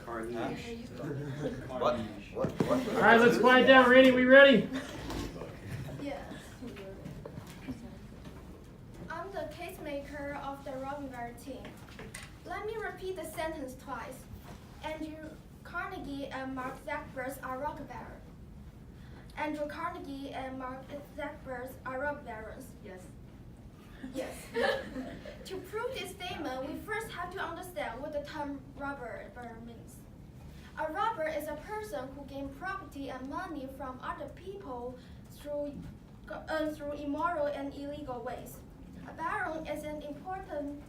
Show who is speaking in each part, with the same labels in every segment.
Speaker 1: Carnegie.
Speaker 2: What?
Speaker 3: All right, let's quiet down. Randy, we ready?
Speaker 4: Yes. I'm the case maker of the robber team. Let me repeat the sentence twice. Andrew Carnegie and Mark Zuckerberg are robber barons. Andrew Carnegie and Mark Zuckerberg are robber barons.
Speaker 5: Yes.
Speaker 4: Yes. To prove this statement, we first have to understand what the term robber baron means. A robber is a person who gains property and money from other people through immoral and illegal ways. A baron is an important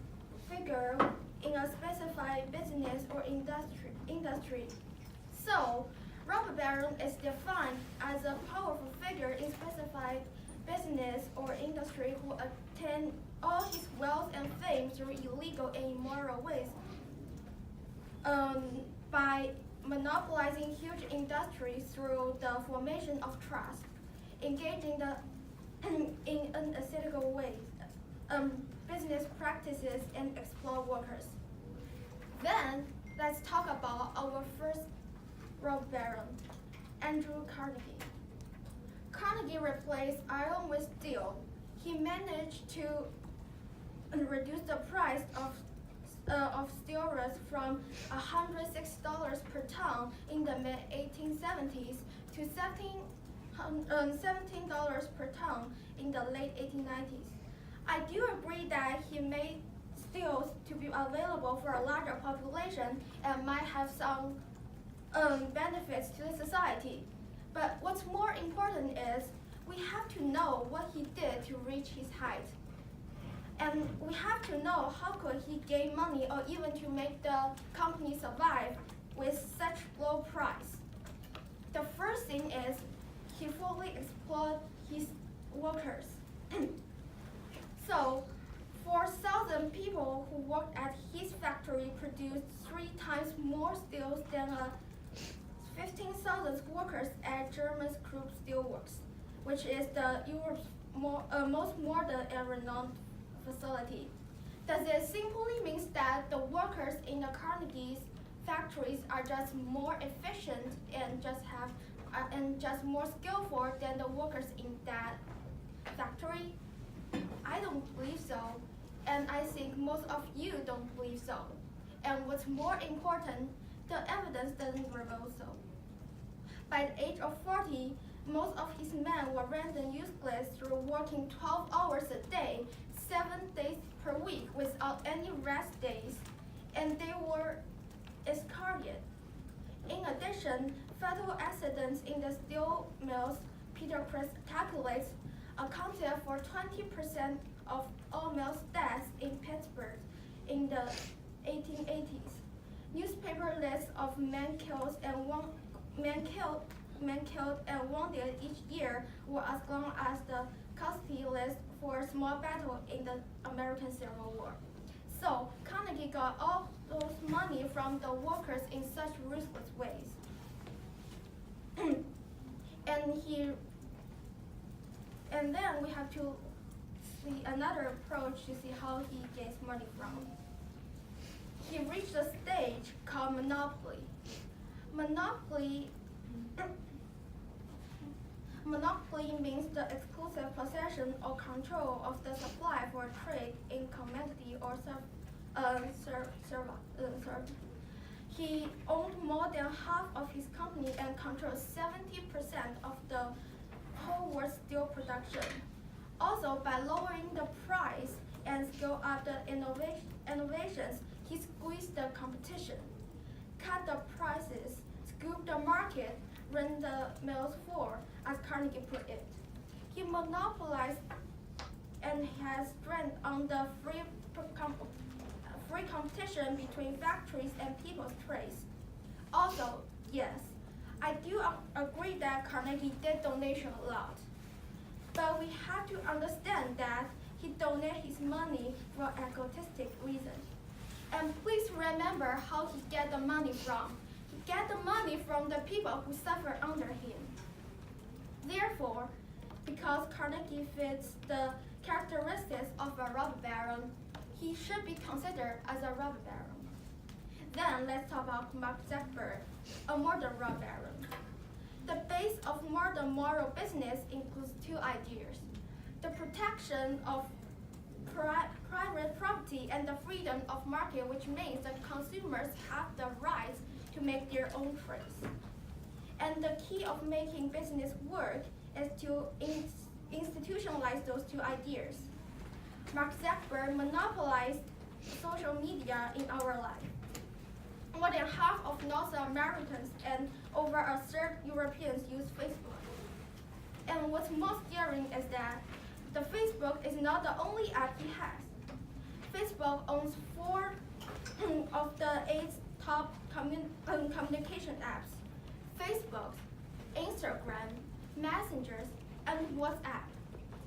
Speaker 4: figure in a specified business or industry. So, robber baron is defined as a powerful figure in specified business or industry who obtain all his wealth and fame through illegal and immoral ways. By monopolizing huge industries through the formation of trust, engaging in unethical ways, business practices, and exploit workers. Then, let's talk about our first robber baron, Andrew Carnegie. Carnegie replaced iron with steel. He managed to reduce the price of steelers from $106 per ton in the mid-1870s to $17 per ton in the late 1890s. I do agree that he made steels to be available for a larger population and might have some benefits to the society. But what's more important is we have to know what he did to reach his height. And we have to know how could he gain money or even to make the company survive with such low price. The first thing is he fully exploited his workers. So, 4,000 people who worked at his factory produced 3 times more steel than 15,000 workers at German Krupp Steelworks, which is Europe's most modern and renowned facility. Does it simply mean that the workers in the Carnegie's factories are just more efficient and just more skillful than the workers in that factory? I don't believe so, and I think most of you don't believe so. And what's more important, the evidence doesn't reveal so. By the age of 40, most of his men were rendered useless through working 12 hours a day, 7 days per week without any rest days, and they were discarded. In addition, fatal accidents in the steel mills, Peter Chris calculates, accounted for 20% of all mills deaths in Pittsburgh in the 1880s. Newspaper lists of men killed and wounded each year were as long as the casualty list for a small battle in the American Civil War. So Carnegie got all those money from the workers in such ruthless ways. And then we have to see another approach to see how he gets money from. He reached a stage called monopoly. Monopoly means the exclusive possession or control of the supply for trade in commodity or service. He owned more than half of his company and controlled 70% of the whole world steel production. Also, by lowering the price and scale up the innovations, he squeezed the competition, cut the prices, scooped the market, ran the mills full, as Carnegie put it. He monopolized and has strength on the free competition between factories and people's trades. Also, yes, I do agree that Carnegie did donation a lot. But we have to understand that he donated his money for egotistic reasons. And please remember how he get the money from. He get the money from the people who suffer under him. Therefore, because Carnegie fits the characteristics of a robber baron, he should be considered as a robber baron. Then let's talk about Mark Zuckerberg, a modern robber baron. The base of modern moral business includes two ideas: the protection of private property and the freedom of market, which means that consumers have the right to make their own choice. And the key of making business work is to institutionalize those two ideas. Mark Zuckerberg monopolized social media in our life. More than half of North Americans and over a third Europeans use Facebook. And what's most daring is that the Facebook is not the only app he has. Facebook owns 4 of the 8 top communication apps: Facebook, Instagram, Messengers, and WhatsApp.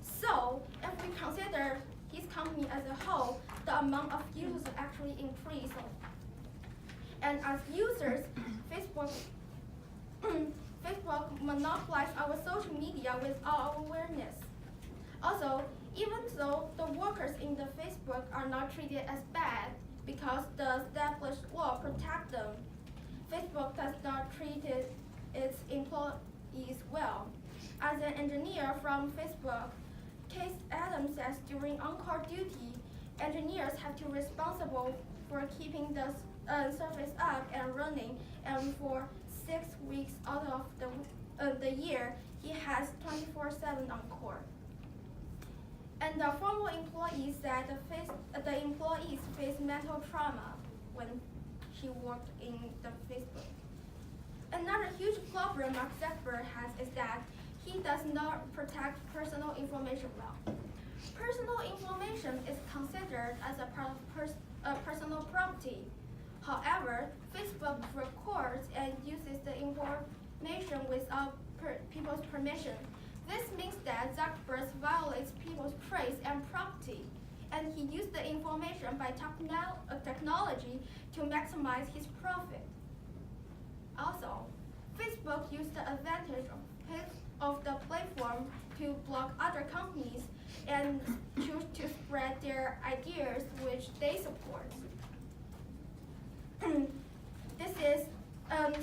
Speaker 4: So, if we consider his company as a whole, the amount of users actually increased. And as users, Facebook monopolized our social media without awareness. Also, even though the workers in the Facebook are not treated as bad because the established law protect them, Facebook does not treat its employees well. As an engineer from Facebook, Case Adams says during on-call duty, engineers have to be responsible for keeping the service up and running, and for 6 weeks out of the year, he has 24/7 on call. And the former employees said the employees face mental trauma when she worked in the Facebook. Another huge problem Mark Zuckerberg has is that he does not protect personal information well. Personal information is considered as a part of personal property. However, Facebook records and uses the information without people's permission. This means that Zuckerberg violates people's trace and property, and he used the information by technology to maximize his profit. Also, Facebook used the advantage of the platform to block other companies and choose to spread their ideas which they support.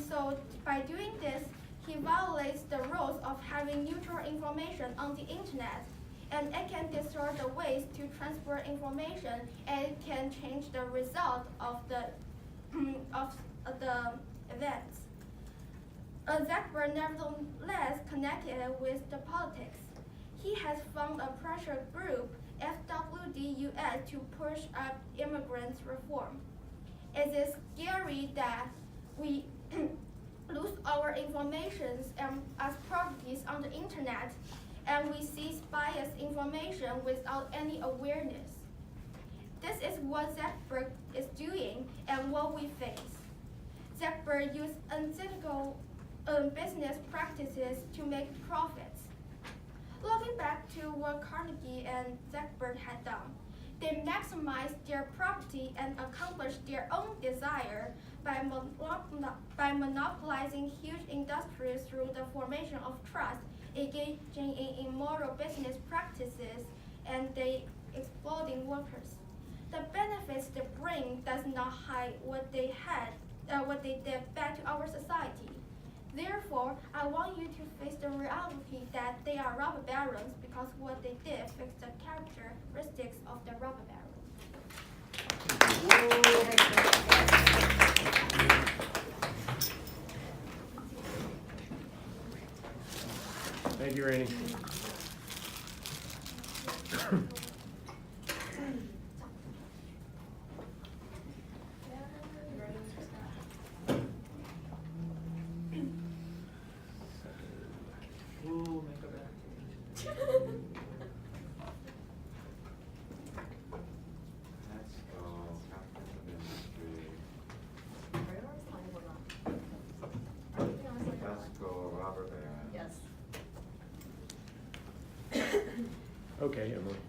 Speaker 4: So by doing this, he violates the rules of having neutral information on the internet, and it can distort the ways to transfer information, and it can change the result of the events. Zuckerberg nevertheless connected with the politics. He has found a pressure group, FWD-US, to push up immigrant reform. It is scary that we lose our information as properties on the internet, and we seize biased information without any awareness. This is what Zuckerberg is doing and what we face. Zuckerberg used unethical business practices to make profits. Looking back to what Carnegie and Zuckerberg had done, they maximized their property and accomplished their own desire by monopolizing huge industries through the formation of trust, engaging in immoral business practices, and they exploiting workers. The benefits they bring does not hide what they did bad to our society. Therefore, I want you to face the reality that they are robber barons because what they did fixed the characteristics of the robber baron.
Speaker 3: Thank you, Rainey.
Speaker 1: Let's go, captains of industry. Let's go, Robert Baron.
Speaker 2: Yes.
Speaker 3: Okay, Emily.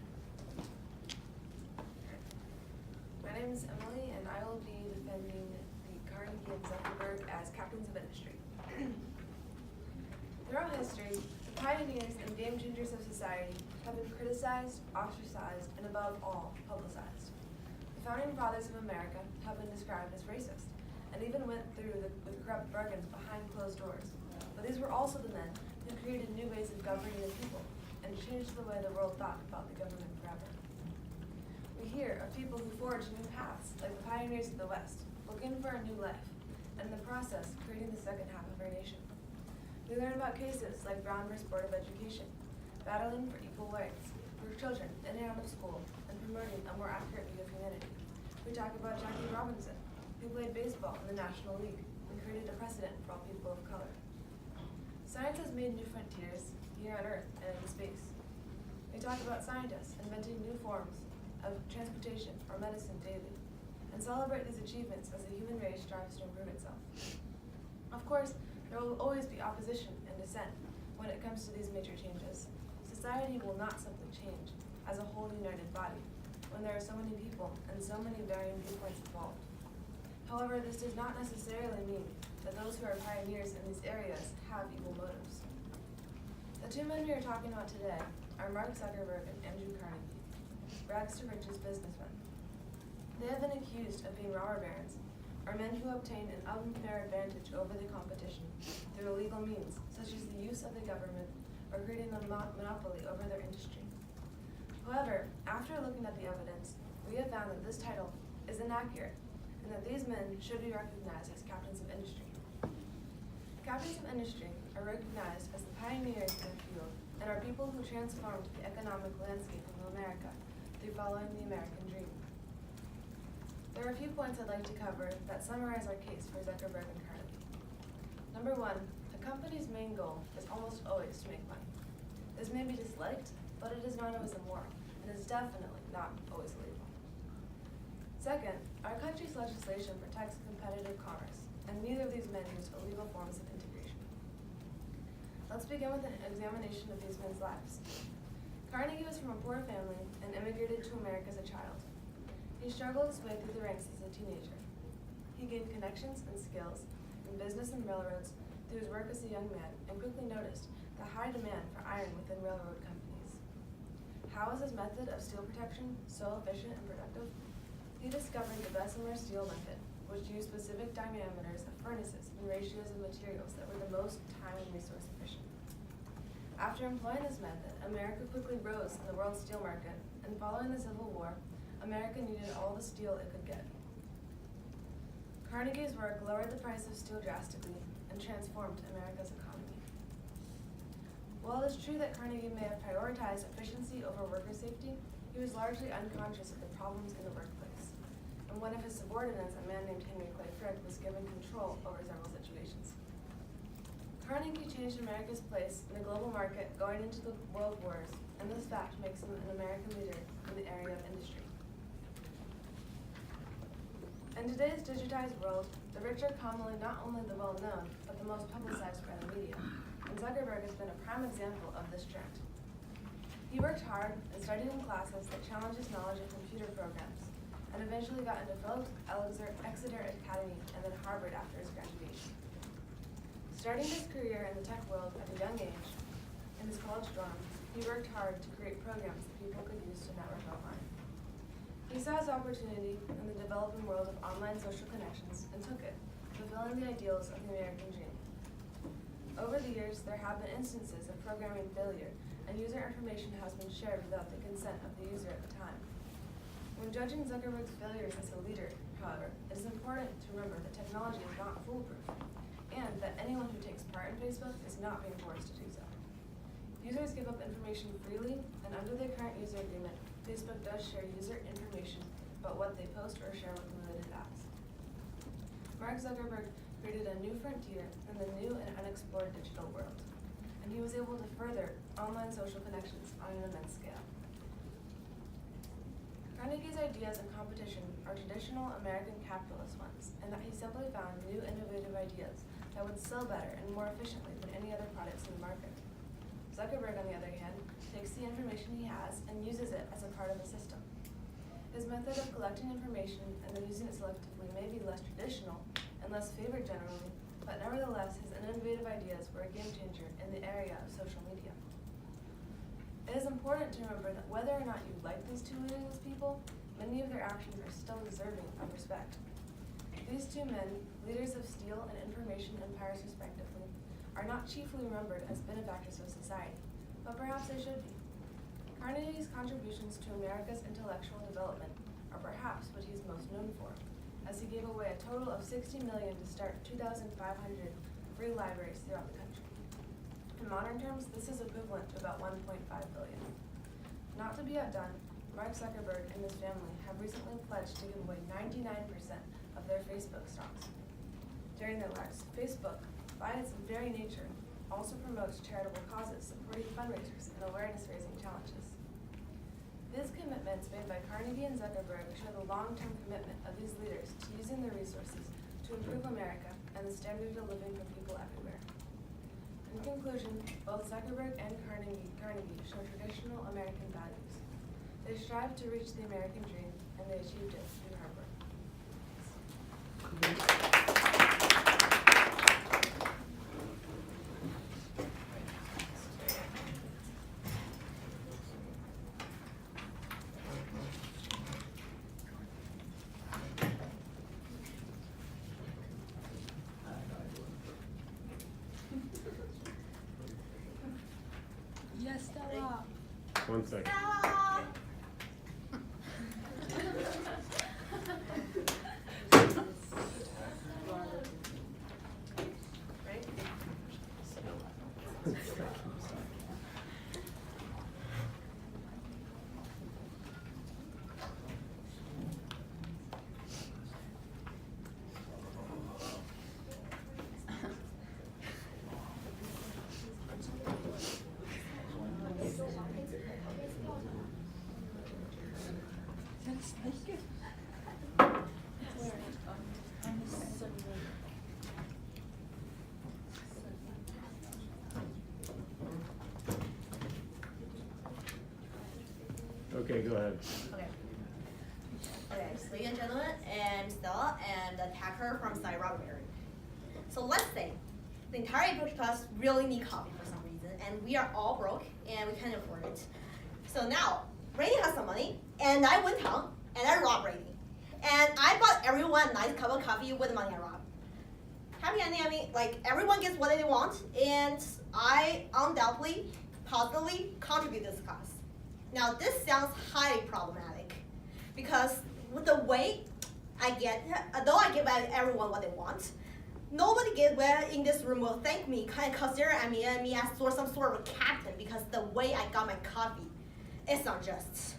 Speaker 2: My name is Emily, and I will be defending the Carnegie and Zuckerberg as captains of industry. Throughout history, the pioneers and game changers of society have been criticized, ostracized, and above all, publicized. The founding fathers of America have been described as racist, and even went through with corrupt bargains behind closed doors. But these were also the men who created new ways of governing the people and changed the way the world thought about the government forever. We hear of people who forged new paths, like the pioneers of the West, looking for a new life, and in the process, creating the second half of our nation. We learn about cases like Brown versus Board of Education, battling for equal rights for children in and out of school, and promoting a more accurate view of humanity. We talk about Jackie Robinson, who played baseball in the National League and created a precedent for all people of color. Science has made new frontiers here on Earth and in space. We talk about scientists inventing new forms of transportation or medicine daily, and celebrate these achievements as the human race strives to improve itself. Of course, there will always be opposition and dissent when it comes to these major changes. Society will not simply change as a whole united body when there are so many people and so many varying viewpoints involved. However, this does not necessarily mean that those who are pioneers in these areas have evil motives. The two men we are talking about today are Mark Zuckerberg and Andrew Carnegie, rags to riches businessmen. They have been accused of being robber barons, or men who obtain an unfair advantage over the competition through illegal means, such as the use of the government or creating a monopoly over their industry. However, after looking at the evidence, we have found that this title is inaccurate and that these men should be recognized as captains of industry. Captains of industry are recognized as the pioneers in the field and are people who transformed the economic landscape of America through following the American dream. There are a few points I'd like to cover that summarize our case for Zuckerberg and Carnegie. Number one, a company's main goal is almost always to make money. This may be disliked, but it is not always immoral, and is definitely not always illegal. Second, our country's legislation protects competitive commerce, and neither of these men use illegal forms of integration. Let's begin with an examination of these men's lives. Carnegie was from a poor family and immigrated to America as a child. He struggled his way through the ranks as a teenager. He gained connections and skills in business and railroads through his work as a young man and quickly noticed the high demand for iron within railroad companies. How was his method of steel protection so efficient and productive? He discovered the Bessemer steel method, which used specific diameters of furnaces and ratios of materials that were the most time and resource efficient. After employing this method, America quickly rose in the world steel market, and following the Civil War, America needed all the steel it could get. Carnegie's work lowered the price of steel drastically and transformed America's economy. While it is true that Carnegie may have prioritized efficiency over worker safety, he was largely unconscious of the problems in the workplace. And one of his subordinates, a man named Henry Clay Frick, was given control over several situations. Carnegie changed America's place in the global market going into the world wars, and this fact makes him an American leader in the area of industry. In today's digitized world, the rich are commonly not only the well-known, but the most publicized by the media, and Zuckerberg has been a prime example of this trend. He worked hard and studied in classes that challenged his knowledge of computer programs, and eventually got into Phillips Exeter Academy and then Harvard after his graduation. Starting his career in the tech world at a young age, in his college dorm, he worked hard to create programs that people could use to network online. He saw his opportunity in the developing world of online social connections and took it, fulfilling the ideals of the American dream. Over the years, there have been instances of programming failure, and user information has been shared without the consent of the user at the time. When judging Zuckerberg's failures as a leader, however, it is important to remember that technology is not foolproof, and that anyone who takes part in Facebook is not being forced to do so. Users give up information freely, and under the current user agreement, Facebook does share user information about what they post or share with related apps. Mark Zuckerberg created a new frontier in the new and unexplored digital world, and he was able to further online social connections on an immense scale. Carnegie's ideas and competition are traditional American capitalist ones, and that he simply found new innovative ideas that would sell better and more efficiently than any other products in the market. Zuckerberg, on the other hand, takes the information he has and uses it as a part of a system. His method of collecting information and then using it selectively may be less traditional and less favored generally, but nevertheless his innovative ideas were a game changer in the area of social media. It is important to remember that whether or not you like these two leaders people, many of their actions are still deserving of respect. These two men, leaders of steel and information empires respectively, are not chiefly remembered as benefactors of society, but perhaps they should be. Carnegie's contributions to America's intellectual development are perhaps what he's most known for, as he gave away a total of $60 million to start 2,500 free libraries throughout the country. In modern terms, this is equivalent to about $1.5 billion. Not to be outdone, Mark Zuckerberg and his family have recently pledged to give away 99% of their Facebook stocks. During their lives, Facebook, by its very nature, also promotes charitable causes, supporting fundraisers and awareness-raising challenges. These commitments made by Carnegie and Zuckerberg show the long-term commitment of these leaders to using their resources to improve America and the standard of living for people everywhere. In conclusion, both Zuckerberg and Carnegie show traditional American values. They strive to reach the American dream, and they achieved it through hard work.
Speaker 5: Yes, Stella.
Speaker 3: 1 second.
Speaker 4: Stella!
Speaker 2: Right?
Speaker 5: That's thank you.
Speaker 3: Okay, go ahead.
Speaker 6: Okay. Okay, ladies and gentlemen, I'm Stella and the hacker from Cyberberry. So let's say the entire Approach class really need coffee for some reason, and we are all broke and we can't afford it. So now, Rainy has some money, and I went down and I robbed Rainy. And I bought everyone a nice cup of coffee with the money I robbed. Happy ending, I mean, like everyone gets what they want, and I undoubtedly, positively contribute to this class. Now this sounds highly problematic because with the way I get, though I give everyone what they want, nobody in this room will thank me, kind of consider me as some sort of a captain because the way I got my coffee, it's not just.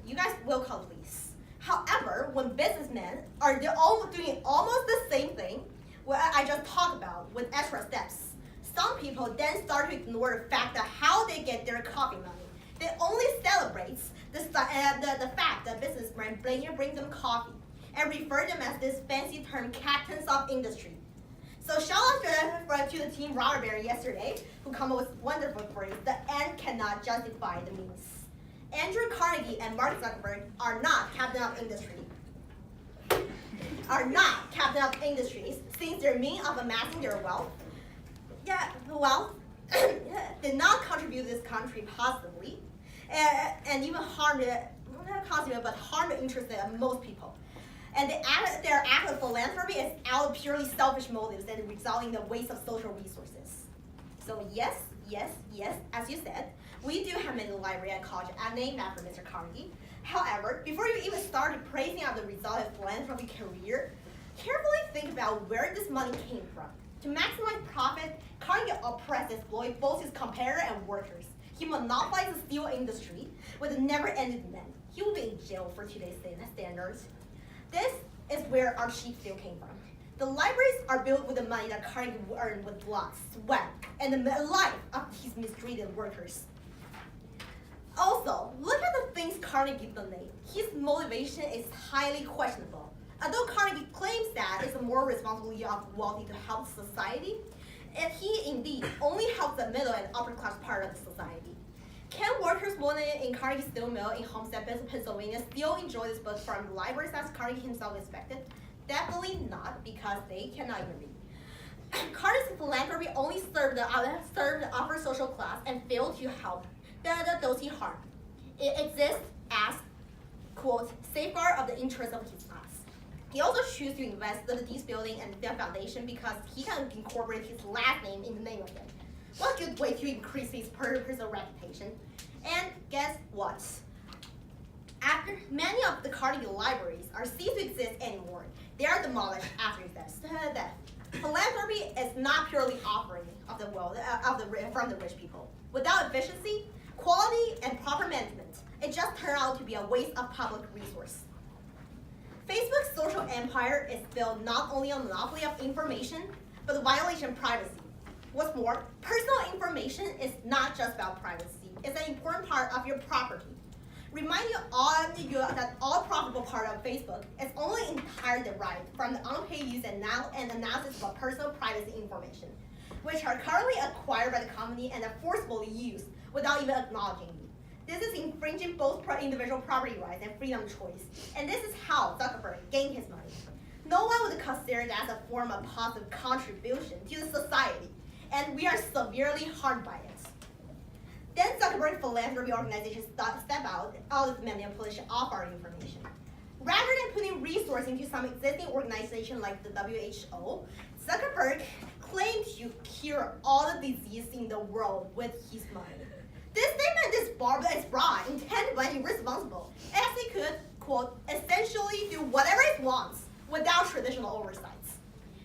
Speaker 6: You guys will call the police. However, when businessmen are doing almost the same thing, what I just talked about with extra steps, some people then start to ignore the fact that how they get their coffee money. They only celebrate the fact that businessmen bring them coffee and refer them as this fancy term captains of industry. So shout out to the team Robberberry yesterday who come up with wonderful phrase, the end cannot justify the means. Andrew Carnegie and Mark Zuckerberg are not captain of industry. Are not captain of industries since their means of amassing their wealth. Did not contribute to this country positively, and even harm the interests of most people. And their act of philanthropy is out of purely selfish motives and resulting in the waste of social resources. So yes, as you said, we do have many library at college named after Mr. Carnegie. However, before you even start praising out the result of philanthropy career, carefully think about where this money came from. To maximize profit, Carnegie oppressed and exploited both his competitor and workers. He monopolized the steel industry with a never-ending demand. He will be in jail for today's standards. This is where our cheap steel came from. The libraries are built with the money that Carnegie earned with blood, sweat, and the life of his mistreated workers. Also, look at the things Carnegie donated. His motivation is highly questionable. Although Carnegie claims that it's a moral responsibility of wealthy to help society, and he indeed only helps the middle and upper class part of the society. Can workers born in Carnegie Steel Mill in Homestead, Pennsylvania still enjoy this book from libraries as Carnegie himself expected? Definitely not, because they cannot even read. Carnegie's philanthropy only served the upper social class and failed to help those he harmed. It exists as, quote, safeguard of the interests of his class. He also chose to invest in this building and their foundation because he can incorporate his last name in the name of it. What a good way to increase his personal reputation. And guess what? After many of the Carnegie libraries are ceased to exist anymore, they are demolished after his death. Philanthropy is not purely offering of the wealth from the rich people. Without efficiency, quality, and proper management, it just turned out to be a waste of public resource. Facebook's social empire is built not only on monopoly of information, but the violation of privacy. What's more, personal information is not just about privacy. It's an important part of your property. Remind you that all profitable part of Facebook is only entirely derived from the unpaid use and analysis of personal privacy information, which are currently acquired by the company and are forcibly used without even acknowledging you. This is infringing both individual property rights and freedom of choice, and this is how Zuckerberg gained his money. No one would consider it as a form of positive contribution to the society, and we are severely harmed by it. Then Zuckerberg philanthropy organizations step out of the manipulation of our information. Rather than putting resources into some existing organization like the WHO, Zuckerberg claimed to cure all the disease in the world with his money. This statement is broad, intended but irresponsible, as he could, quote, essentially do whatever it wants without traditional oversights.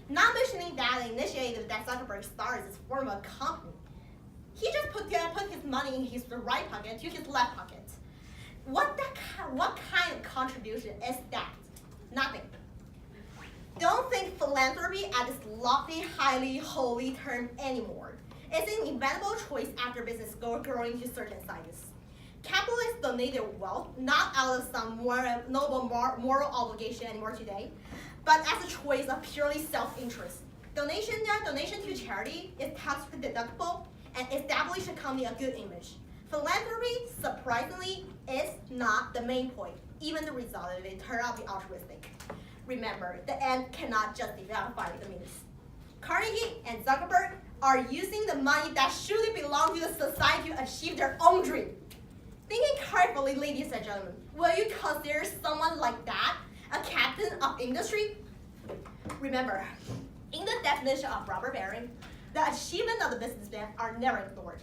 Speaker 6: Not mentioning that the initiative that Zuckerberg started is form of a company. He just put his money in his right pocket to his left pocket. What kind of contribution is that? Nothing. Don't think philanthropy as this lofty, highly holy term anymore. It's an inevitable choice after business growing to certain sizes. Capitalists donate their wealth not out of some more noble moral obligation anymore today, but as a choice of purely self-interest. Donation to charity is tax deductible and establish a company a good image. Philanthropy, surprisingly, is not the main point. Even the result of it turned out to be altruistic. Remember, the end cannot justify the means. Carnegie and Zuckerberg are using the money that should belong to the society to achieve their own dream. Thinking carefully, ladies and gentlemen, will you consider someone like that a captain of industry? Remember, in the definition of robber baron, the achievement of the businessman are never ignored.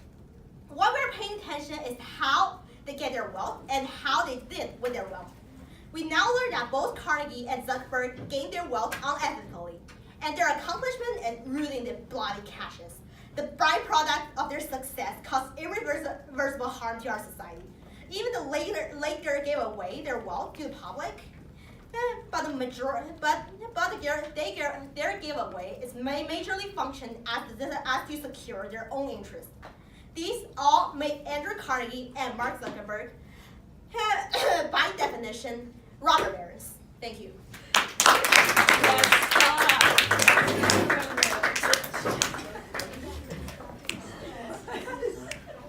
Speaker 6: What we're paying attention is how they get their wealth and how they did with their wealth. We now learn that both Carnegie and Zuckerberg gained their wealth unethically, and their accomplishment is rooted in their bloody cashes. The byproduct of their success caused irreversible harm to our society. Even the later gave away their wealth to the public, but their giveaway is majorly function as to secure their own interests. These all made Andrew Carnegie and Mark Zuckerberg, by definition, robber barons. Thank you.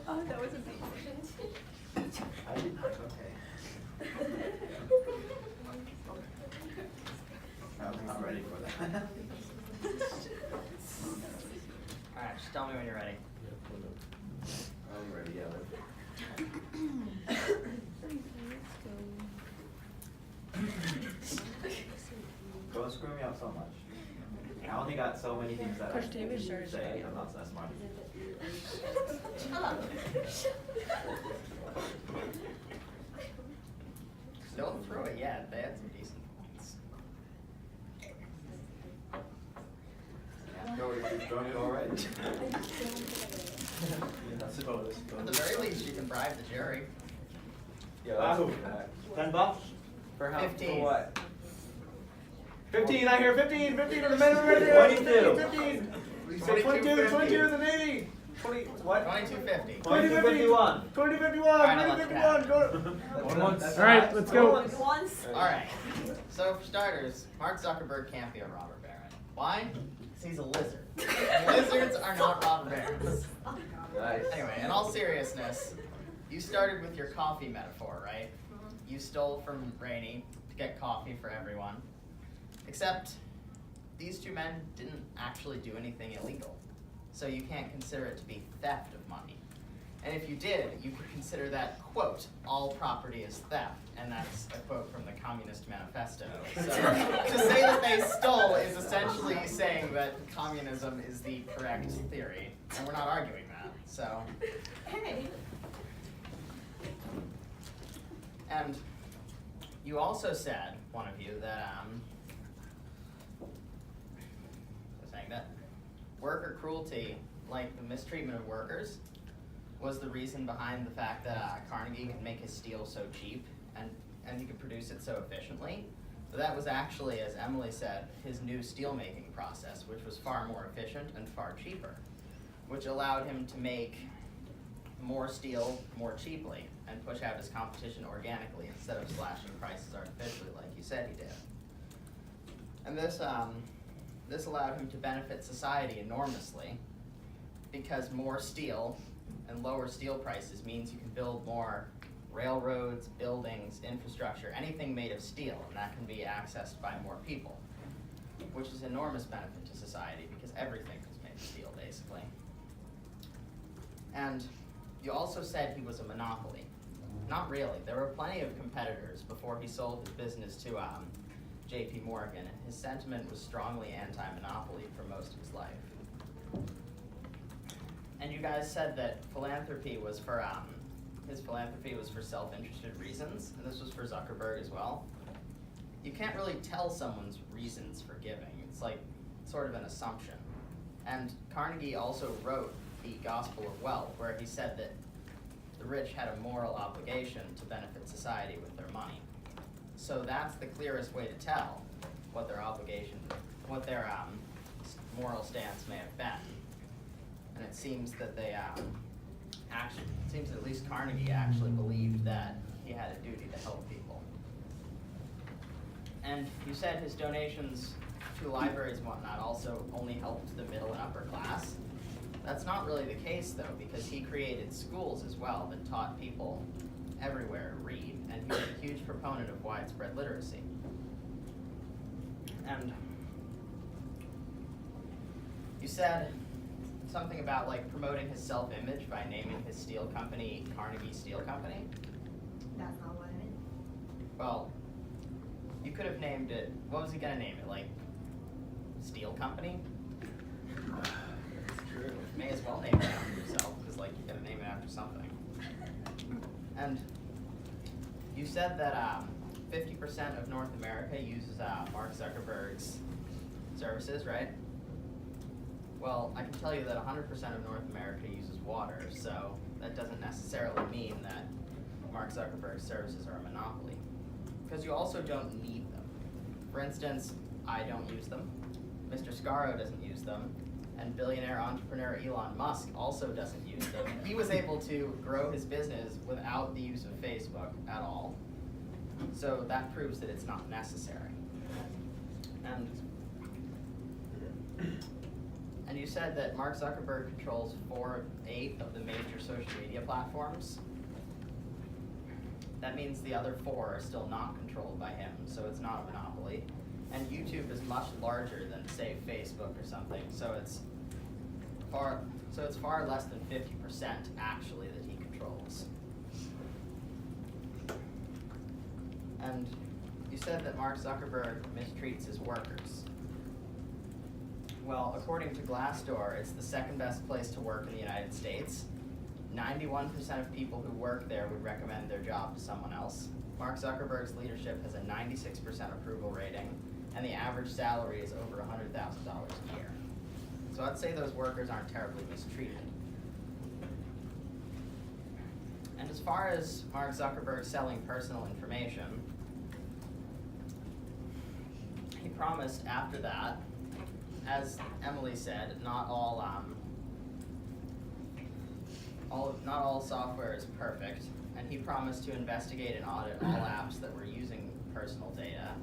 Speaker 5: Oh, that was amazing.
Speaker 7: I'm not ready for that.
Speaker 8: Alright, just tell me when you're ready.
Speaker 7: I'm ready, yeah. Don't screw me up so much. I only got so many things that I
Speaker 5: Coach David sure is
Speaker 7: say.
Speaker 5: ready.
Speaker 7: I'm not that smart.
Speaker 8: Don't throw it yet. They had some decent points.
Speaker 7: You've done it already. Yeah, I suppose.
Speaker 8: At the very least, you can bribe the jury.
Speaker 7: Yeah, that's
Speaker 3: Wow.
Speaker 7: $10 for how?
Speaker 8: 15.
Speaker 7: For what?
Speaker 3: 15, I hear 15, 15 on the men right
Speaker 7: 22.
Speaker 3: 15.
Speaker 7: We
Speaker 3: Say 22, 22 in the Navy. 20, what?
Speaker 8: 2250.
Speaker 7: 2251.
Speaker 3: 2051,
Speaker 8: Alright, now let's
Speaker 3: 2051, go.
Speaker 7: Going once.
Speaker 3: All right, let's go.
Speaker 8: Alright, so for starters, Mark Zuckerberg can't be a robber baron. Why? Because he's a lizard. Lizards are not robber barons.
Speaker 7: Nice.
Speaker 8: Anyway, in all seriousness, you started with your coffee metaphor, right? You stole from Rainey to get coffee for everyone. Except, these two men didn't actually do anything illegal. So you can't consider it to be theft of money. And if you did, you could consider that, quote, all property is theft. And that's a quote from the Communist Manifesto. So to say that they stole is essentially saying that communism is the correct theory. And we're not arguing that, so.
Speaker 6: Hey.
Speaker 8: And you also said, one of you, that, was saying that worker cruelty, like the mistreatment of workers, was the reason behind the fact that Carnegie could make his steel so cheap and he could produce it so efficiently. But that was actually, as Emily said, his new steelmaking process, which was far more efficient and far cheaper, which allowed him to make more steel more cheaply and push out his competition organically instead of slashing prices artificially like you said he did. And this allowed him to benefit society enormously because more steel and lower steel prices means you can build more railroads, buildings, infrastructure, anything made of steel, and that can be accessed by more people, which is enormous benefit to society because everything is made of steel, basically. And you also said he was a monopoly. Not really. There were plenty of competitors before he sold his business to J.P. Morgan, and his sentiment was strongly anti-monopoly for most of his life. And you guys said that philanthropy was for, his philanthropy was for self-interested reasons, and this was for Zuckerberg as well. You can't really tell someone's reasons for giving. It's like sort of an assumption. And Carnegie also wrote the Gospel of Wealth, where he said that the rich had a moral obligation to benefit society with their money. So that's the clearest way to tell what their obligation, what their moral stance may have been. And it seems that they it seems that at least Carnegie actually believed that he had a duty to help people. And you said his donations to libraries and whatnot also only helped the middle and upper class. That's not really the case though, because he created schools as well that taught people everywhere to read, and he was a huge proponent of widespread literacy. And you said something about like promoting his self-image by naming his steel company Carnegie Steel Company.
Speaker 6: That's not what I meant.
Speaker 8: Well, you could have named it, what was he gonna name it, like Steel Company?
Speaker 3: True.
Speaker 8: May as well name it after yourself, because like you gotta name it after something. And you said that 50% of North America uses Mark Zuckerberg's services, right? Well, I can tell you that 100% of North America uses water, so that doesn't necessarily mean that Mark Zuckerberg's services are a monopoly. Because you also don't need them. For instance, I don't use them, Mr. Scaro doesn't use them, and billionaire entrepreneur Elon Musk also doesn't use them. He was able to grow his business without the use of Facebook at all. So that proves that it's not necessary. And you said that Mark Zuckerberg controls 8 of the major social media platforms. That means the other 4 are still not controlled by him, so it's not a monopoly. And YouTube is much larger than, say, Facebook or something, so it's far less than 50% actually that he controls. And you said that Mark Zuckerberg mistreats his workers. Well, according to Glassdoor, it's the second best place to work in the United States. 91% of people who work there would recommend their job to someone else. Mark Zuckerberg's leadership has a 96% approval rating, and the average salary is over $100,000 a year. So I'd say those workers aren't terribly mistreated. And as far as Mark Zuckerberg selling personal information, he promised after that, as Emily said, not all software is perfect, and he promised to investigate and audit all apps that were using personal data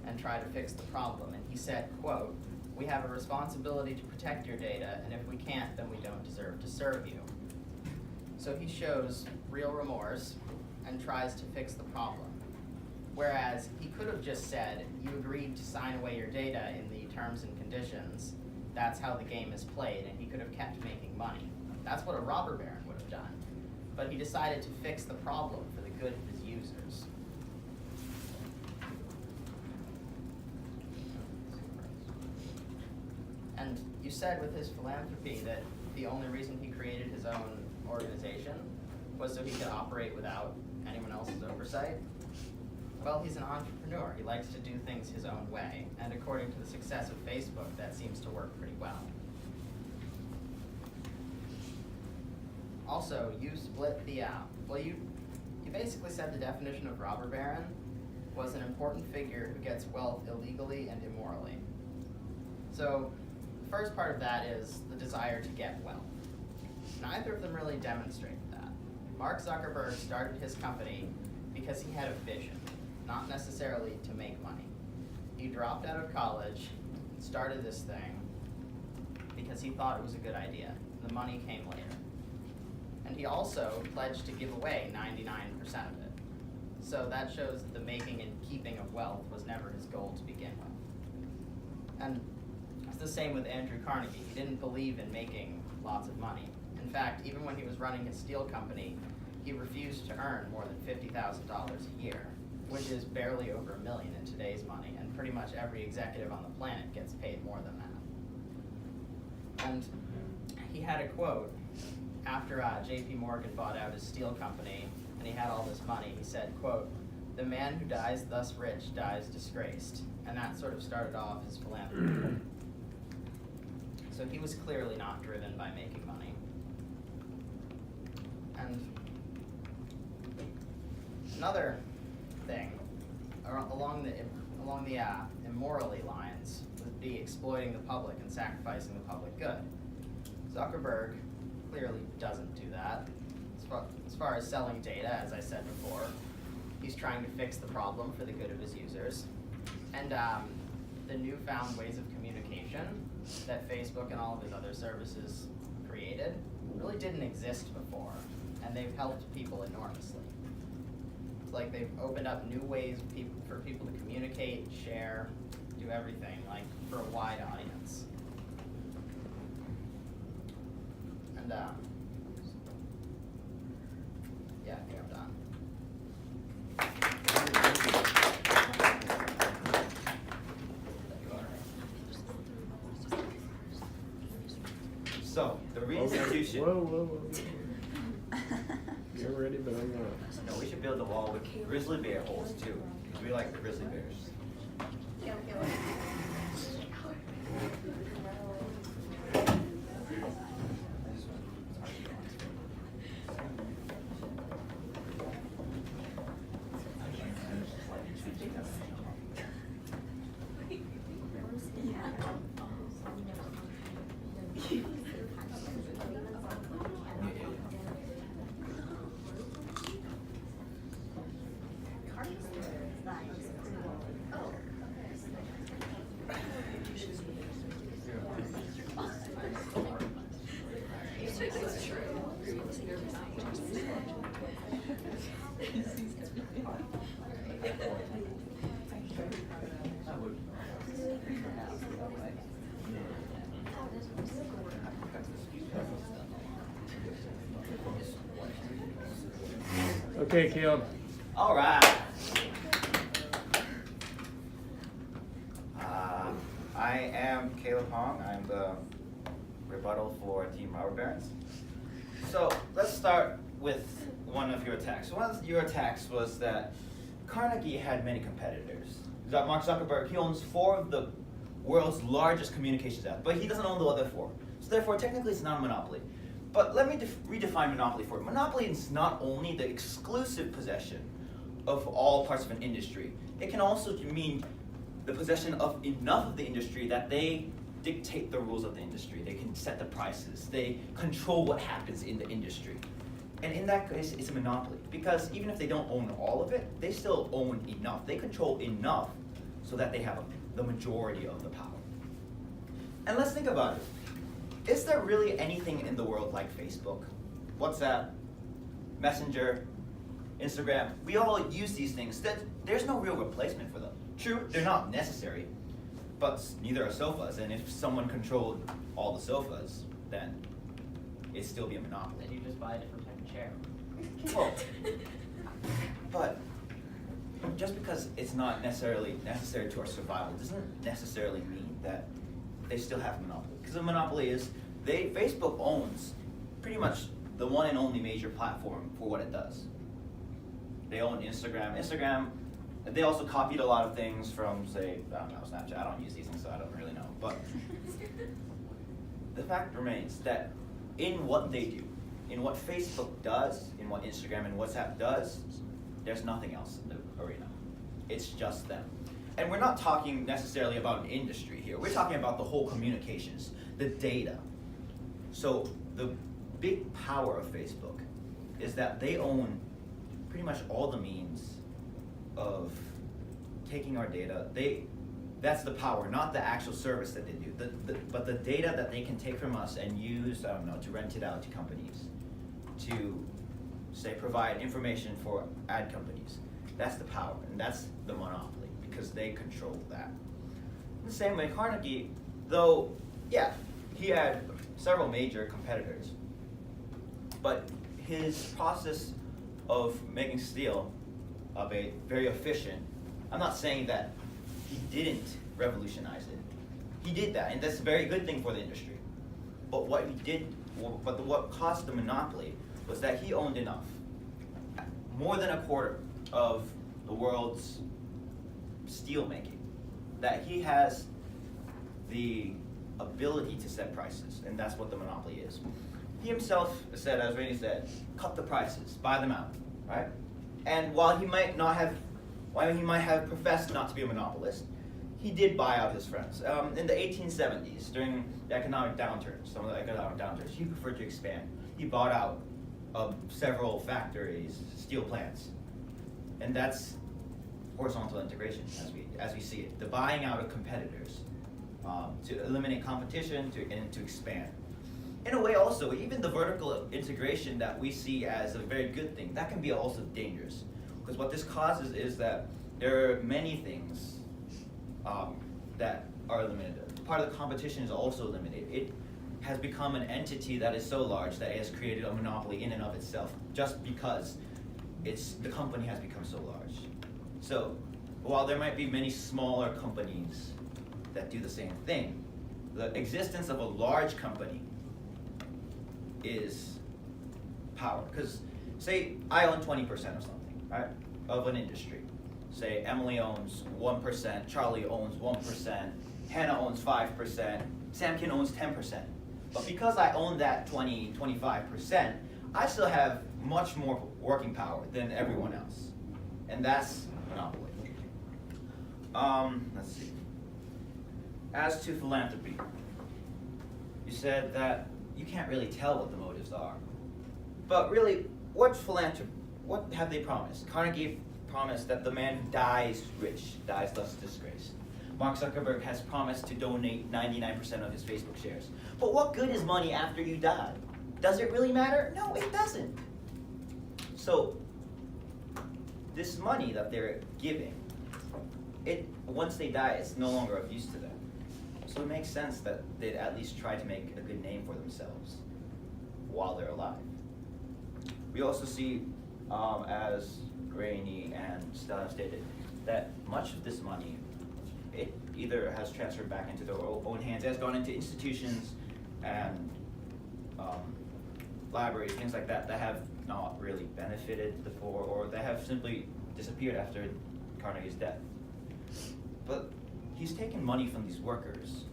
Speaker 8: and try to fix the problem. And he said, quote, "We have a responsibility to protect your data, and if we can't, then we don't deserve to serve you." So he shows real remorse and tries to fix the problem. Whereas he could have just said, you agreed to sign away your data in the terms and conditions, that's how the game is played, and he could have kept making money. That's what a robber baron would have done. but he decided to fix the problem for the good of his users. And you said with his philanthropy that the only reason he created his own organization was so he could operate without anyone else's oversight. Well, he's an entrepreneur. He likes to do things his own way, and according to the success of Facebook, that seems to work pretty well. Also, you split the, you basically said the definition of robber baron was an important figure who gets wealth illegally and immorally. So, the first part of that is the desire to get wealth. Neither of them really demonstrated that. Mark Zuckerberg started his company because he had a vision, not necessarily to make money. He dropped out of college, started this thing because he thought it was a good idea. The money came later. And he also pledged to give away 99% of it. So that shows that the making and keeping of wealth was never his goal to begin with. And it's the same with Andrew Carnegie. He didn't believe in making lots of money. In fact, even when he was running his steel company, he refused to earn more than $50,000 a year, which is barely over $1 million in today's money, and pretty much every executive on the planet gets paid more than that. And he had a quote after JP Morgan bought out his steel company and he had all this money. He said, quote, "The man who dies thus rich dies disgraced." And that sort of started off his philanthropy. So he was clearly not driven by making money. And another thing along the immorally lines would be exploiting the public and sacrificing the public good. Zuckerberg clearly doesn't do that. As far as selling data, as I said before, he's trying to fix the problem for the good of his users. And the newfound ways of communication that Facebook and all of his other services created really didn't exist before, and they've helped people enormously. It's like they've opened up new ways for people to communicate, share, do everything, like for a wide audience. And yeah, I think I'm done.
Speaker 7: So, the reinstitution.
Speaker 9: Whoa. You're ready, but I'm not.
Speaker 7: No, we should build the wall with grizzly bear holes too, because we like the grizzly bears.
Speaker 9: Okay, Caleb.
Speaker 7: All right. I am Caleb Hong. I'm the rebuttal for Team Robber Barons. So let's start with one of your attacks. One of your attacks was that Carnegie had many competitors. Mark Zuckerberg, he owns 4 of the world's largest communications apps, but he doesn't own the other 4. So therefore, technically, it's not a monopoly. But let me redefine monopoly for you. Monopoly is not only the exclusive possession of all parts of an industry. It can also mean the possession of enough of the industry that they dictate the rules of the industry. They can set the prices. They control what happens in the industry. And in that case, it's a monopoly. Because even if they don't own all of it, they still own enough. They control enough so that they have the majority of the power. And let's think about it. Is there really anything in the world like Facebook, WhatsApp, Messenger, Instagram? We all use these things. There's no real replacement for them. True, they're not necessary, but neither are sofas. And if someone controlled all the sofas, then it'd still be a monopoly.
Speaker 8: Then you just buy a different type of chair.
Speaker 7: Well, but just because it's not necessarily necessary to our survival doesn't necessarily mean that they still have a monopoly. Because a monopoly is, Facebook owns pretty much the one and only major platform for what it does. They own Instagram. They also copied a lot of things from, say, I don't know, Snapchat. I don't use these things, so I don't really know. But the fact remains that in what they do, in what Facebook does, in what Instagram and WhatsApp does, there's nothing else in the arena. It's just them. And we're not talking necessarily about an industry here. We're talking about the whole communications, the data. So the big power of Facebook is that they own pretty much all the means of taking our data. That's the power, not the actual service that they do, but the data that they can take from us and use, I don't know, to rent it out to companies, to, say, provide information for ad companies. That's the power, and that's the monopoly, because they control that. In the same way, Carnegie, though, yeah, he had several major competitors, but his process of making steel very efficient, I'm not saying that he didn't revolutionize it. He did that, and that's a very good thing for the industry. But what caused the monopoly was that he owned enough, more than a quarter of the world's steel making, that he has the ability to set prices, and that's what the monopoly is. He himself said, as Rainey said, cut the prices, buy them out, right? And while he might have professed not to be a monopolist, he did buy out his friends. In the 1870s, during the economic downturns, some of the economic downturns, he preferred to expand. He bought out several factories, steel plants, and that's horizontal integration as we see it. The buying out of competitors to eliminate competition and to expand. In a way, also, even the vertical integration that we see as a very good thing, that can be also dangerous. Because what this causes is that there are many things that are eliminated. Part of the competition is also eliminated. It has become an entity that is so large that it has created a monopoly in and of itself, just because the company has become so large. So while there might be many smaller companies that do the same thing, the existence of a large company is power. Because say I own 20% of something, right, of an industry. Say Emily owns 1%, Charlie owns 1%, Hannah owns 5%, Samkin owns 10%. But because I own that 25%, I still have much more working power than everyone else. And that's monopoly. Let's see. As to philanthropy, you said that you can't really tell what the motives are. But really, what have they promised? Carnegie promised that the man who dies rich dies thus disgraced. Mark Zuckerberg has promised to donate 99% of his Facebook shares. But what good is money after you die? Does it really matter? No, it doesn't. So, this money that they're giving, once they die, it's no longer of use to them. So it makes sense that they'd at least try to make a good name for themselves while they're alive. We also see, as Rainey and Stella stated, that much of this money, it either has transferred back into their own hands, it has gone into institutions and libraries, things like that, that have not really benefited the poor, or that have simply disappeared after Carnegie's death. But he's taken money from these workers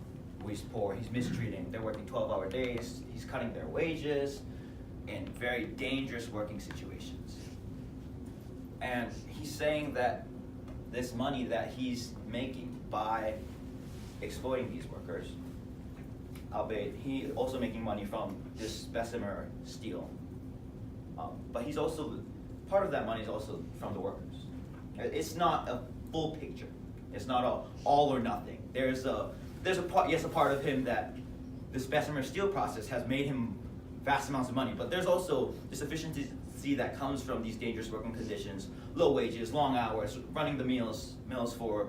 Speaker 7: who he's poor, he's mistreating. They're working 12-hour days, he's cutting their wages in very dangerous working situations. And he's saying that this money that he's making by exploiting these workers, albeit he also making money from this Bessemer steel, but he's also, part of that money is also from the workers. It's not a full picture. It's not all or nothing. There's a part of him that this Bessemer steel process has made him vast amounts of money, but there's also this efficiency that comes from these dangerous working conditions, low wages, long hours, running the mills for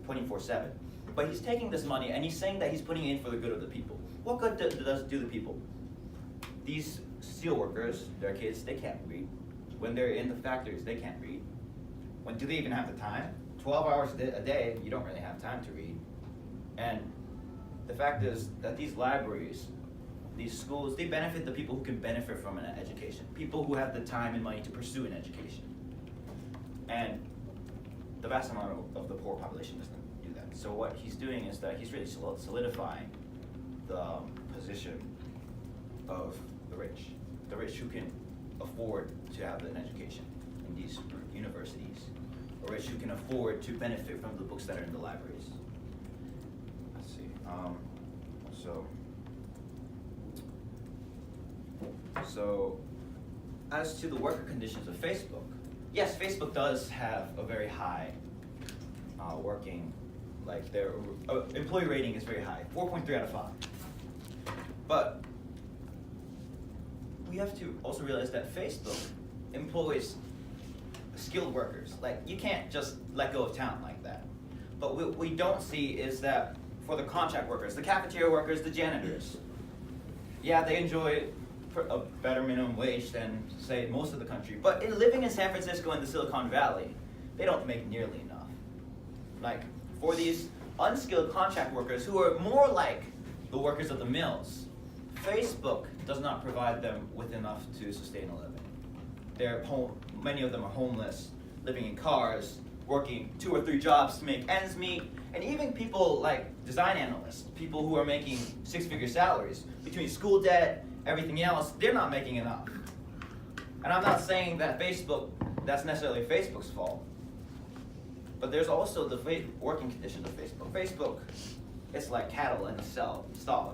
Speaker 7: 24/7. But he's taking this money and he's saying that he's putting it in for the good of the people. What good does it do the people? These steel workers, their kids, they can't read. When they're in the factories, they can't read. When do they even have the time? 12 hours a day, you don't really have time to read. And the fact is that these libraries, these schools, they benefit the people who can benefit from an education. People who have the time and money to pursue an education. And the vast amount of the poor population doesn't do that. So what he's doing is that he's really solidifying the position of the rich who can afford to have an education in these universities, or rich who can afford to benefit from the books that are in the libraries. Let's see. So as to the worker conditions of Facebook, yes, Facebook does have a very high working, like their employee rating is very high, 4.3 out of 5. But we have to also realize that Facebook employs skilled workers. Like, you can't just let go of talent like that. But what we don't see is that for the contract workers, the cafeteria workers, the janitors, yeah, they enjoy a better minimum wage than, say, most of the country. But living in San Francisco and the Silicon Valley, they don't make nearly enough. Like, for these unskilled contract workers who are more like the workers of the mills, Facebook does not provide them with enough to sustain a living. Many of them are homeless, living in cars, working 2 or 3 jobs to make ends meet, and even people like design analysts, people who are making 6-figure salaries, between school debt, everything else, they're not making enough. And I'm not saying that that's necessarily Facebook's fault, but there's also the working conditions of Facebook. Facebook, it's like cattle in a stall.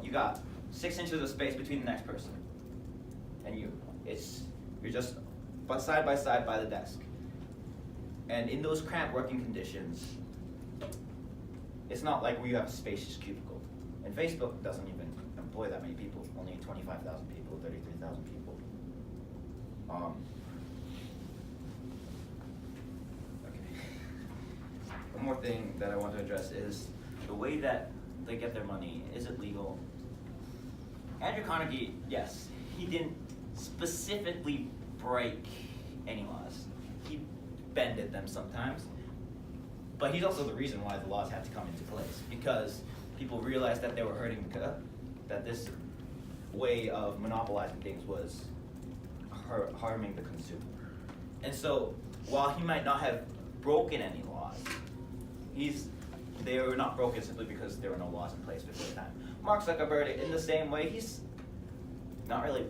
Speaker 7: You got 6 inches of space between the next person, and you're just side by side by the desk. And in those cramped working conditions, it's not like we have a spacious cubicle. And Facebook doesn't even employ that many people, only 25,000 people, 33,000 people. Okay. One more thing that I want to address is the way that they get their money. Is it legal? Andrew Carnegie, yes, he didn't specifically break any laws. He bended them sometimes. But he's also the reason why the laws had to come into place, because people realized that they were hurting that this way of monopolizing things was harming the consumer. And so while he might not have broken any laws, they were not broken simply because there were no laws in place before the time. Mark Zuckerberg, in the same way, he's not really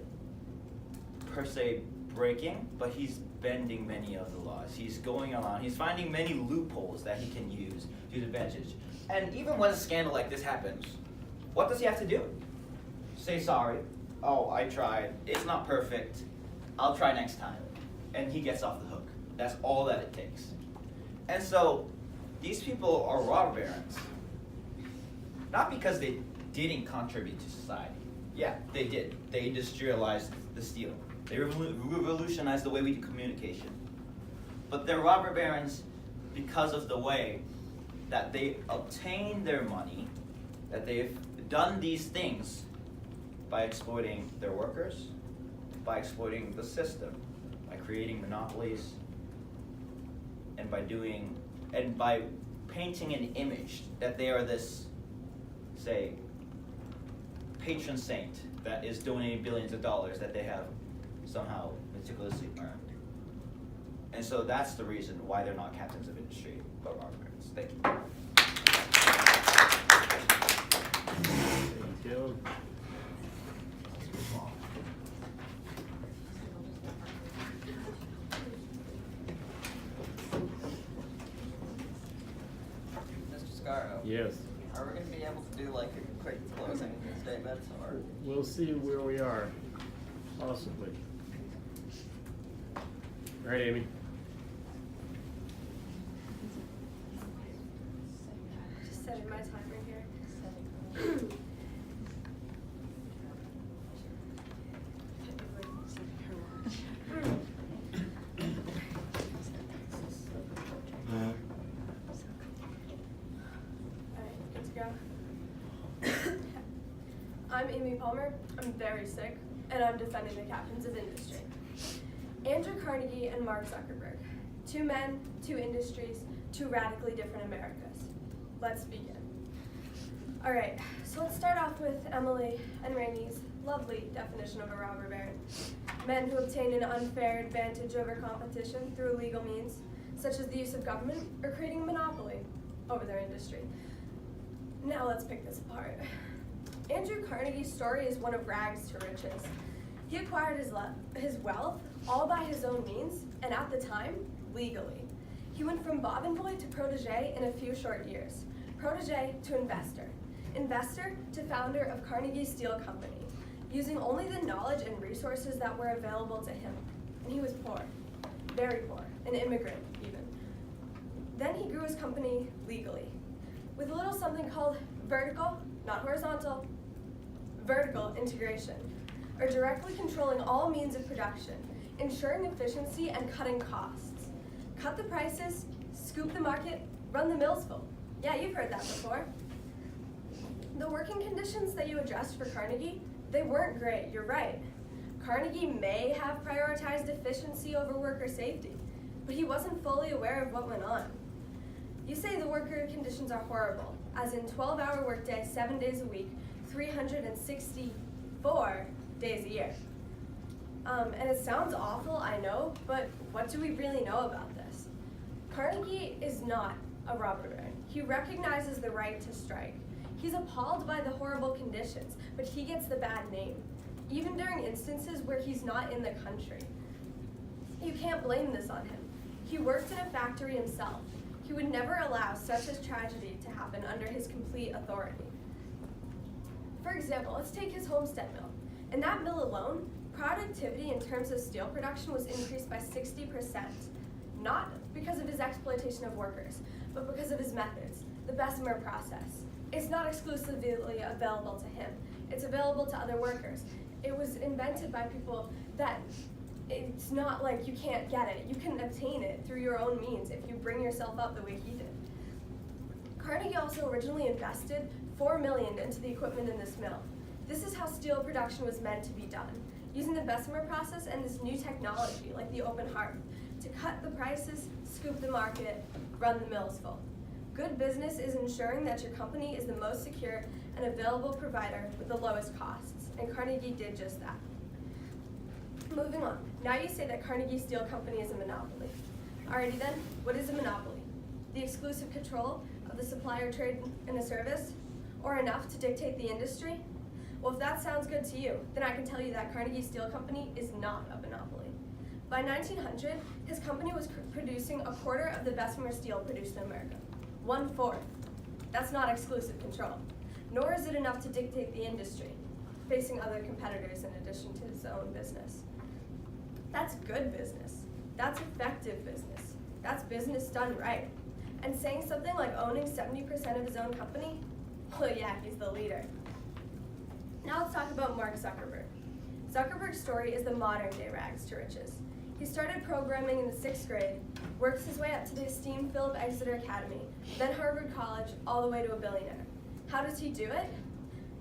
Speaker 7: per se breaking, but he's bending many of the laws. He's going around, he's finding many loopholes that he can use to his advantage. And even when a scandal like this happens, what does he have to do? Say sorry. Oh, I tried. It's not perfect. I'll try next time. And he gets off the hook. That's all that it takes. And so, these people are robber barons. Not because they didn't contribute to society. Yeah, they did. They industrialized the steel. They revolutionized the way we do communication. But they're robber barons because of the way that they obtain their money, that they've done these things by exploiting their workers, by exploiting the system, by creating monopolies, and by painting an image that they are this, say, patron saint that is donating billions of dollars that they have somehow meticulously earned. And so that's the reason why they're not captains of industry, but robber barons. Thank you.
Speaker 9: Thank you.
Speaker 10: Mr. Scarro,
Speaker 9: Yes.
Speaker 10: are we going to be able to do like a quick closing statement, or?
Speaker 9: We'll see where we are, possibly. All right, Amy.
Speaker 2: Just setting my timer here. Alright, good to go. I'm Amy Palmer. I'm very sick, and I'm defending the captains of industry.
Speaker 5: Andrew Carnegie and Mark Zuckerberg. Two men, two industries, two radically different Americas. Let's begin. All right, so let's start off with Emily and Rainey's lovely definition of a robber baron. Men who obtain an unfair advantage over competition through illegal means, such as the use of government or creating a monopoly over their industry. Now let's pick this apart. Andrew Carnegie's story is one of rags to riches. He acquired his wealth all by his own means, and at the time, legally. He went from bobbin boy to protege in a few short years. Protege to investor. Investor to founder of Carnegie Steel Company, using only the knowledge and resources that were available to him. And he was poor, very poor, an immigrant even. Then he grew his company legally, with a little something called vertical, not horizontal, vertical integration, or directly controlling all means of production, ensuring efficiency and cutting costs. Cut the prices, scoop the market, run the mills full. Yeah, you've heard that before. The working conditions that you addressed for Carnegie, they weren't great, you're right. Carnegie may have prioritized efficiency over worker safety, but he wasn't fully aware of what went on. You say the worker conditions are horrible, as in 12-hour workday, 7 days a week, 364 days a year. And it sounds awful, I know, but what do we really know about this? Carnegie is not a robber baron. He recognizes the right to strike. He's appalled by the horrible conditions, but he gets the bad name, even during instances where he's not in the country. You can't blame this on him. He worked in a factory himself. He would never allow such a tragedy to happen under his complete authority. For example, let's take his Homestead mill. In that mill alone, productivity in terms of steel production was increased by 60%, not because of his exploitation of workers, but because of his methods, the Bessemer process. It's not exclusively available to him. It's available to other workers. It was invented by people that it's not like you can't get it. You can obtain it through your own means if you bring yourself up the way he did. Carnegie also originally invested $4 million into the equipment in this mill. This is how steel production was meant to be done, using the Bessemer process and this new technology like the open hearth to cut the prices, scoop the market, run the mills full. Good business is ensuring that your company is the most secure and available provider with the lowest costs, and Carnegie did just that. Moving on, now you say that Carnegie Steel Company is a monopoly. Alrighty then, what is a monopoly? The exclusive control of the supplier trade in a service, or enough to dictate the industry? Well, if that sounds good to you, then I can tell you that Carnegie Steel Company is not a monopoly. By 1900, his company was producing a quarter of the Bessemer steel produced in America. 1/4. That's not exclusive control, nor is it enough to dictate the industry, facing other competitors in addition to his own business. That's good business. That's effective business. That's business done right. And saying something like owning 70% of his own company, well, yeah, he's the leader. Now let's talk about Mark Zuckerberg. Zuckerberg's story is the modern day rags to riches. He started programming in the 6th grade, works his way up to the esteemed Philip Exeter Academy, then Harvard College, all the way to a billionaire. How does he do it?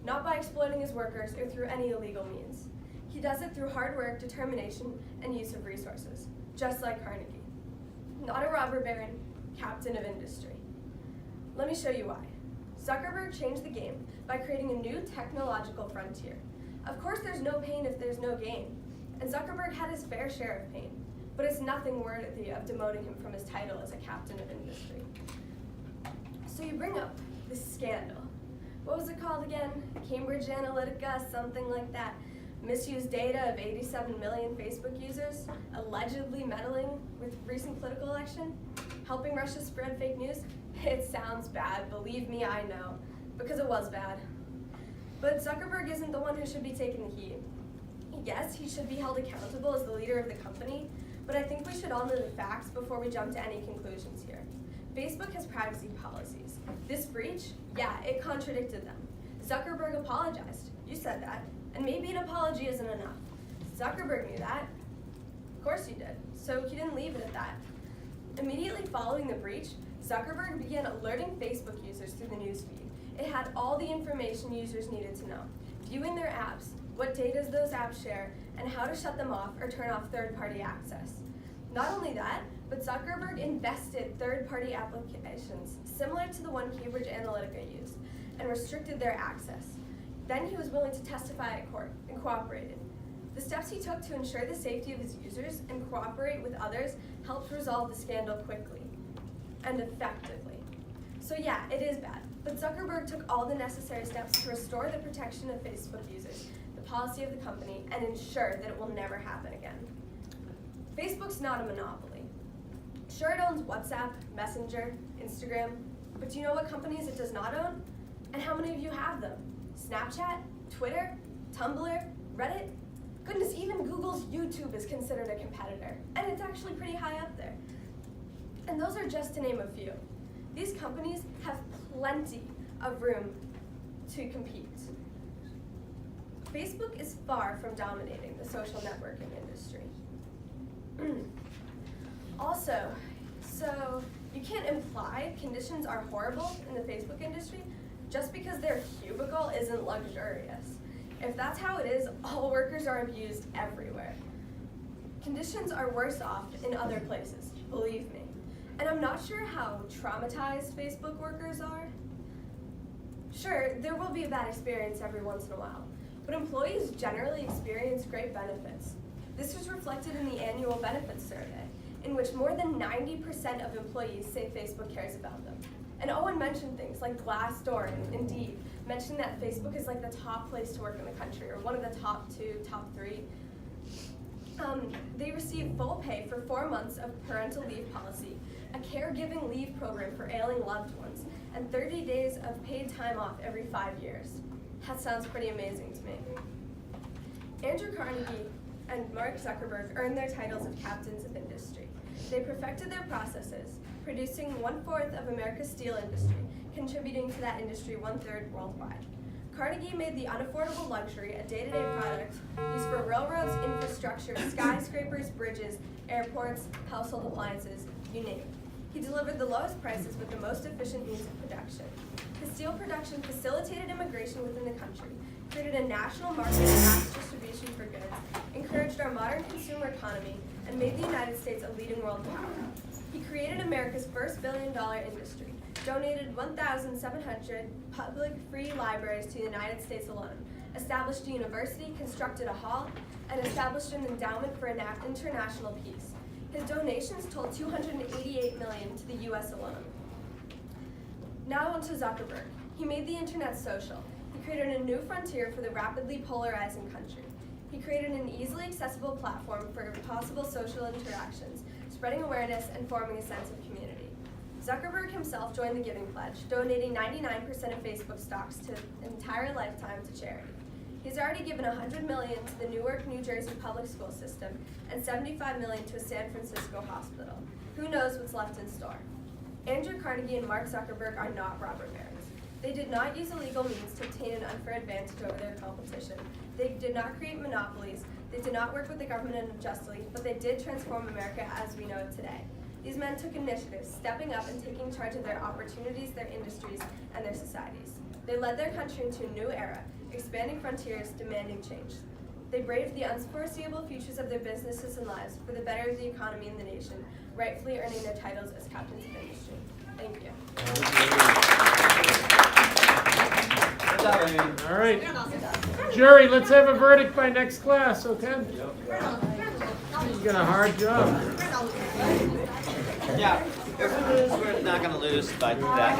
Speaker 5: Not by exploiting his workers or through any illegal means. He does it through hard work, determination, and use of resources, just like Carnegie. Not a robber baron, captain of industry. Let me show you why. Zuckerberg changed the game by creating a new technological frontier. Of course, there's no pain if there's no gain. And Zuckerberg had his fair share of pain, but it's nothing worthy of demoting him from his title as a captain of industry. So you bring up this scandal. What was it called again? Cambridge Analytica, something like that. Misused data of 87 million Facebook users, allegedly meddling with recent political election, helping Russia spread fake news. It sounds bad, believe me, I know, because it was bad. But Zuckerberg isn't the one who should be taking the heat. Yes, he should be held accountable as the leader of the company, but I think we should all know the facts before we jump to any conclusions here. Facebook has privacy policies. This breach, yeah, it contradicted them. Zuckerberg apologized. You said that. And maybe an apology isn't enough. Zuckerberg knew that. Of course he did. So he didn't leave it at that. Immediately following the breach, Zuckerberg began alerting Facebook users through the newsfeed. It had all the information users needed to know. viewing their apps, what data those apps share, and how to shut them off or turn off third-party access. Not only that, but Zuckerberg invested third-party applications similar to the one Cambridge Analytica used and restricted their access. Then he was willing to testify at court and cooperated. The steps he took to ensure the safety of his users and cooperate with others helped resolve the scandal quickly and effectively. So yeah, it is bad, but Zuckerberg took all the necessary steps to restore the protection of Facebook users, the policy of the company, and ensure that it will never happen again. Facebook's not a monopoly. Sure, it owns WhatsApp, Messenger, Instagram, but do you know what companies it does not own? And how many of you have them? Snapchat, Twitter, Tumblr, Reddit? Goodness, even Google's YouTube is considered a competitor, and it's actually pretty high up there. And those are just to name a few. These companies have plenty of room to compete. Facebook is far from dominating the social networking industry. Also, so you can't imply conditions are horrible in the Facebook industry just because their cubicle isn't luxurious. If that's how it is, all workers are abused everywhere. Conditions are worse off in other places, believe me. And I'm not sure how traumatized Facebook workers are. Sure, there will be a bad experience every once in a while, but employees generally experience great benefits. This was reflected in the annual benefits survey, in which more than 90% of employees say Facebook cares about them. And Owen mentioned things like Glassdoor and Indeed, mentioned that Facebook is like the top place to work in the country, or one of the top 2, top 3. They receive full pay for 4 months of parental leave policy, a caregiving leave program for ailing loved ones, and 30 days of paid time off every 5 years. That sounds pretty amazing to me. Andrew Carnegie and Mark Zuckerberg earned their titles of captains of industry. They perfected their processes, producing 1/4 of America's steel industry, contributing to that industry 1/3 worldwide. Carnegie made the unaffordable luxury a day-to-day product used for railroads, infrastructure, skyscrapers, bridges, airports, household appliances, you name it. He delivered the lowest prices with the most efficient means of production. His steel production facilitated immigration within the country, created a national market and mass distribution for goods, encouraged our modern consumer economy, and made the United States a leading world power. He created America's first billion-dollar industry, donated 1,700 public free libraries to the United States alone, established a university, constructed a hall, and established an endowment for international peace. His donations totaled $288 million to the US alone. Now on to Zuckerberg. He made the internet social. He created a new frontier for the rapidly polarizing country. He created an easily accessible platform for possible social interactions, spreading awareness and forming a sense of community. Zuckerberg himself joined the Giving Pledge, donating 99% of Facebook stocks to an entire lifetime to charity. He's already given $100 million to the Newark, New Jersey public school system and $75 million to a San Francisco hospital. Who knows what's left in store? Andrew Carnegie and Mark Zuckerberg are not robber barons. They did not use illegal means to obtain an unfair advantage over their competition. They did not create monopolies. They did not work with the government unjustly, but they did transform America as we know it today. These men took initiatives, stepping up and taking charge of their opportunities, their industries, and their societies. They led their country into a new era, expanding frontiers, demanding change. They braved the unforeseeable futures of their businesses and lives for the better of the economy and the nation, rightfully earning their titles as captains of industry. Thank you.
Speaker 3: Good job, Amy.
Speaker 9: All right. Jury, let's have a verdict by next class, okay? You got a hard job.
Speaker 10: Yeah, if we lose, we're not gonna lose, but that.